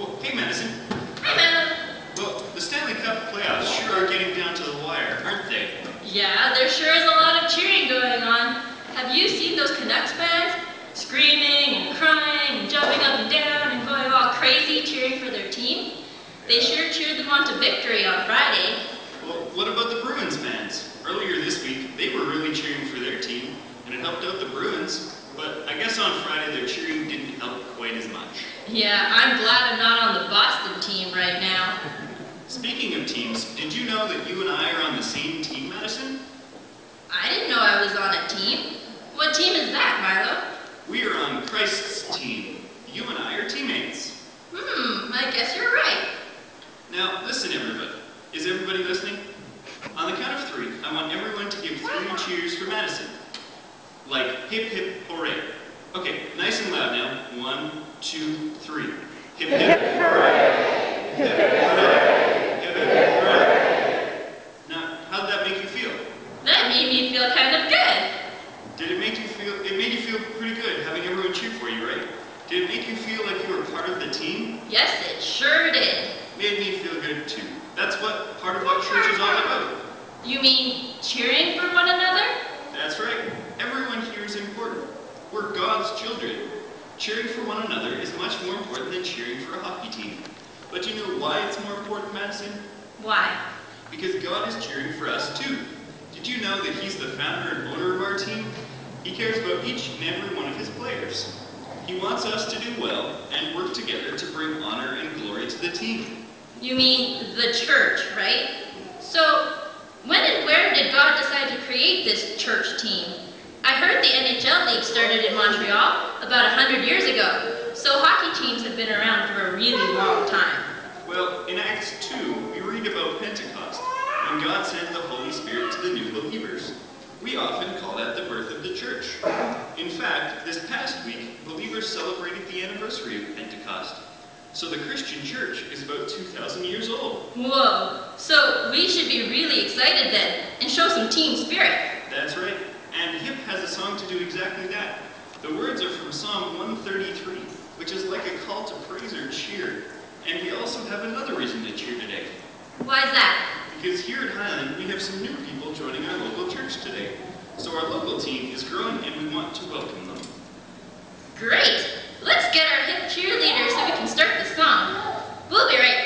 Oh, hey Madison. Hi, man. Well, the Stanley Cup playoffs sure are getting down to the wire, aren't they? Yeah, there sure is a lot of cheering going on. Have you seen those Canucks fans? Screaming and crying and jumping up and down and going all crazy cheering for their team? They sure cheered them on to victory on Friday. Well, what about the Bruins fans? Earlier this week, they were really cheering for their team, and it helped out the Bruins. But I guess on Friday, their cheering didn't help quite as much. Yeah, I'm glad I'm not on the Boston team right now. Speaking of teams, did you know that you and I are on the same team, Madison? I didn't know I was on a team. What team is that, Milo? We are on Christ's team. You and I are teammates. I guess you're right. Now, listen everybody. Is everybody listening? On the count of 3, I want everyone to give 3 cheers for Madison. Like, hip hip hooray. Okay, nice and loud now. 1, 2, 3. Hip hip hooray. Hip hip hooray. Hip hip hooray. Now, how did that make you feel? That made me feel kind of good. Did it make you feel, it made you feel pretty good having everyone cheer for you, right? Did it make you feel like you were part of the team? Yes, it sure did. Made me feel good too. That's part of what church is all about. You mean cheering for one another? That's right. Everyone here is important. We're God's children. Cheering for one another is much more important than cheering for a hockey team. But do you know why it's more important, Madison? Why? Because God is cheering for us too. Did you know that He's the founder and owner of our team? He cares about each and every one of His players. He wants us to do well and work together to bring honor and glory to the team. You mean the church, right? So, when and where did God decide to create this church team? I heard the NHL League started in Montreal about 100 years ago, so hockey teams have been around for a really long time. Well, in Acts 2, we read about Pentecost, when God sent the Holy Spirit to the new believers. We often call that the birth of the church. In fact, this past week, believers celebrated the anniversary of Pentecost. So the Christian church is about 2,000 years old. Whoa, so we should be really excited then, and show some team spirit. That's right, and H.I.P has a song to do exactly that. The words are from Psalm 133, which is like a call to praise or cheer. And we also have another reason to cheer today. Why is that? Because here at Highland, we have some new people joining our local church today. So our local team is growing and we want to welcome them. Great! Let's get our H.I.P cheerleaders so we can start the song. We'll be right